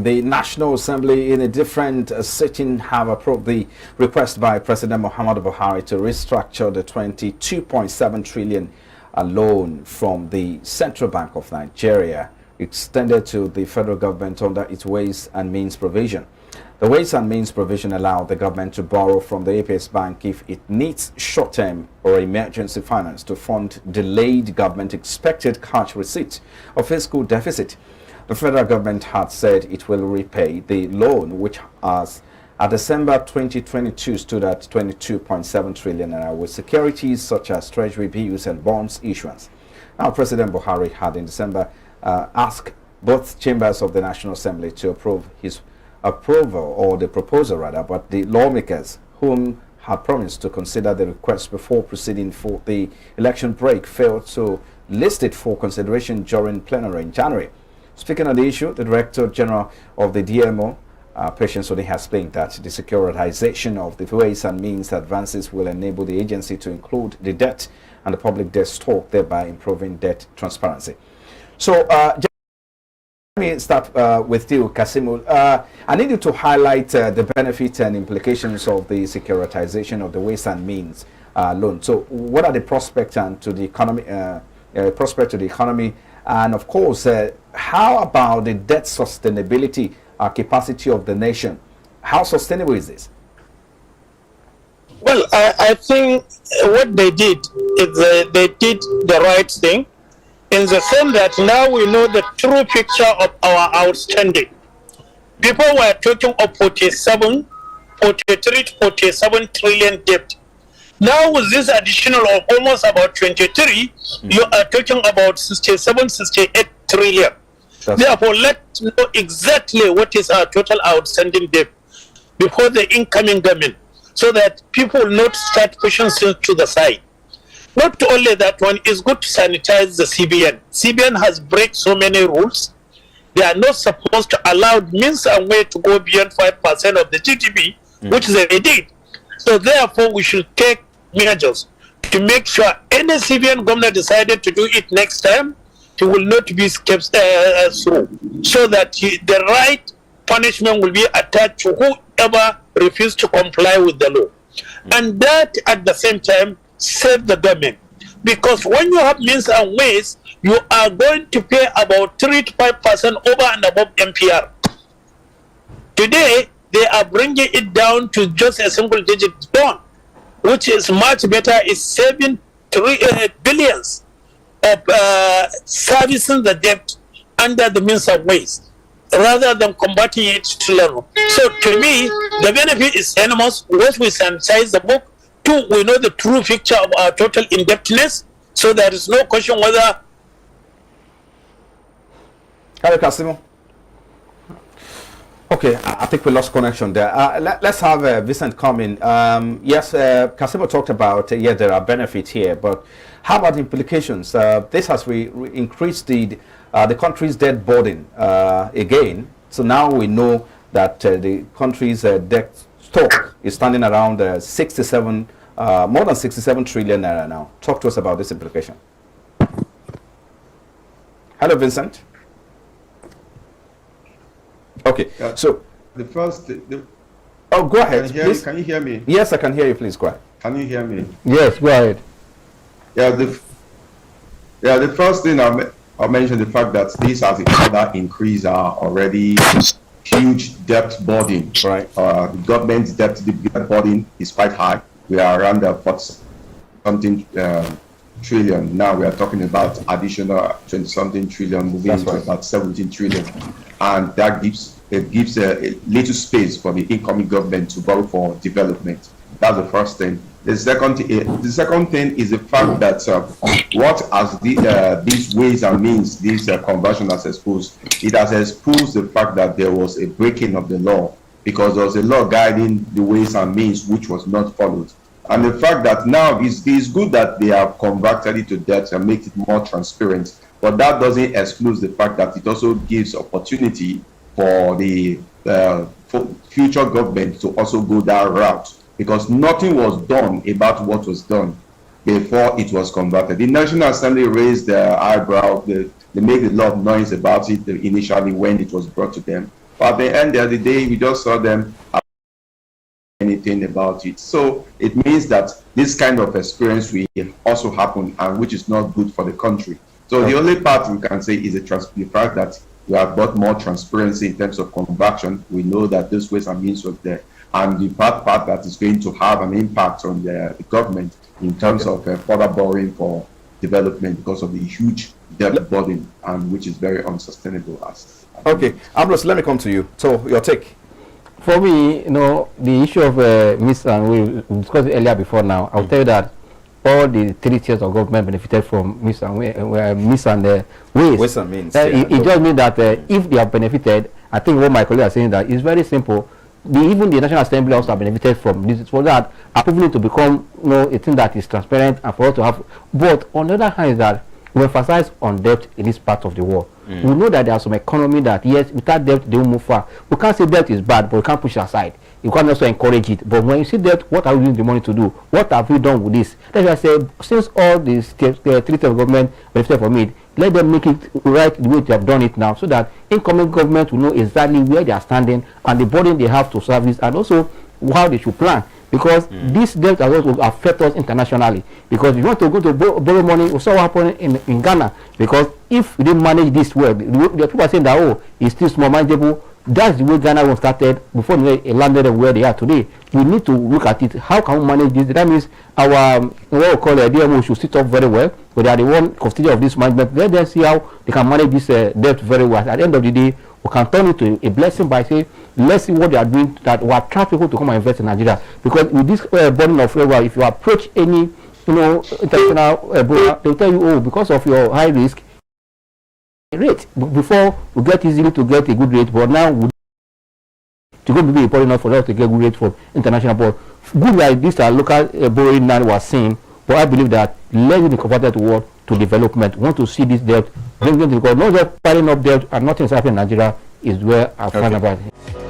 The National Assembly, in a different sitting, have approved the request by President Muhammadu Buhari to restructure the 22.7 trillion loan from the Central Bank of Nigeria, extended to the federal government under its Ways and Means provision. The Ways and Means provision allowed the government to borrow from the APS Bank if it needs short-term or emergency finance to fund delayed government expected cash receipt or fiscal deficit. The federal government had said it will repay the loan, which as at December 2022 stood at 22.7 trillion naira, with securities such as treasury bills and bonds issuance. Now, President Buhari had in December asked both chambers of the National Assembly to approve his approval, or the proposal rather, but the lawmakers, whom had promised to consider the request before proceeding for the election break, failed to list it for consideration during plenary in January. Speaking on the issue, the Director General of the DMO, Patience Ode, has explained that the securitization of the Ways and Means advances will enable the agency to include the debt and the public debt stock, thereby improving debt transparency. So, let me start with you, Kasimu. I need you to highlight the benefits and implications of the securitization of the Ways and Means loan. So, what are the prospects and to the economy? And of course, how about the debt sustainability capacity of the nation? How sustainable is this? Well, I think what they did is they did the right thing, in the sense that now we know the true picture of our outstanding. Before we were talking of 43 to 47 trillion debt. Now with this additional of almost about 23, you are talking about 67, 68 trillion. Therefore, let's know exactly what is our total outstanding debt before the incoming government, so that people will not start pushing things to the side. Not only that, one is good to sanitize the CBN. CBN has break so many rules. They are not supposed to allow means and way to go beyond 5% of the GDP, which they did. So therefore, we should take measures to make sure any CBN governor decided to do it next time, he will not be kept through, so that the right punishment will be attached to whoever refused to comply with the law. And that at the same time save the government, because when you have means and ways, you are going to pay about 3 to 5% over and above MPR. Today they are bringing it down to just a single digit down, which is much better. Is saving billions of servicing the debt under the means of ways, rather than converting it to level. So to me, the benefit is enormous. Once we sanitize the book, two, we know the true picture of our total indebtedness, so there is no question whether. Hello, Kasimu. Okay, I think we lost connection there. Let's have Vincent come in. Yes, Kasimu talked about, yeah, there are benefits here, but how about implications? This has increased the country's debt burden again. So now we know that the country's debt stock is standing around more than 67 trillion naira now. Talk to us about this implication. Hello, Vincent. Okay, so the first. Oh, go ahead, please. Can you hear me? Yes, I can hear you. Please go ahead. Can you hear me? Yes, go ahead. Yeah, the first thing I'll mention the fact that this has further increased our already huge debt burden. Right. The government's debt burden is quite high. We are around the 40-something trillion. Now we are talking about additional 20-something trillion, moving into about 17 trillion, and that gives a little space for the incoming government to borrow for development. That's the first thing. The second thing is the fact that what as these ways and means, this conversion has exposed, it has exposed the fact that there was a breaking of the law, because there was a law guiding the ways and means which was not followed. And the fact that now it's good that they have converted it to debt and make it more transparent, but that doesn't exclude the fact that it also gives opportunity for the future government to also go that route, because nothing was done about what was done before it was converted. The National Assembly raised their eyebrow, they made a lot of noise about it initially when it was brought to them. But at the end of the day, we just saw them anything about it. So it means that this kind of experience will also happen, and which is not good for the country. So the only part we can say is the fact that we have got more transparency in terms of conversion. We know that those ways and means was there. And the part that is going to have an impact on the government in terms of further borrowing for development because of the huge debt burden, and which is very unsustainable. Okay, Analyst, let me come to you. So your take. For me, the issue of MIS, and we discussed it earlier before now, I'll tell you that all the 3 tiers of government benefited from MIS and ways. Ways and means. It just means that if they have benefited, I think what my colleague are saying that it's very simple. Even the National Assembly also have benefited from this, for that approving it to become a thing that is transparent and for us to have. But on the other hand, is that we emphasize on debt in this part of the world. We know that there are some economy that, yes, without debt they will move far. We can't say debt is bad, but we can't push it aside. You can't also encourage it. But when you see debt, what are we using the money to do? What have we done with this? That's why I say, since all these 3 tiers of government benefited from it, let them make it right the way they have done it now, so that incoming government will know exactly where they are standing and the burden they have to service, and also how they should plan. Because this debt as well will affect us internationally. Because if you want to go to borrow money, we saw what happened in Ghana. Because if we didn't manage this well, the people are saying that, oh, it's still small manageable. That's the way Ghana was started before they landed where they are today. We need to look at it. How can we manage this? That means our what we call a DMO should sit up very well. But they are the one custodian of this management. Let them see how they can manage this debt very well. At the end of the day, we can turn it to a blessing by saying, let's see what they are doing, that will attract people to come and invest in Nigeria. Because with this burden of labor, if you approach any international borrower, they'll tell you, oh, because of your high risk rate. Before we get easily to get a good rate, but now to go to be important enough for us to get good rate from international board. Good like this local borrowing now was seen, but I believe that letting the converted world to development, want to see this debt, bring it to the not just piling up debt and nothing is happening in Nigeria is where I find about it.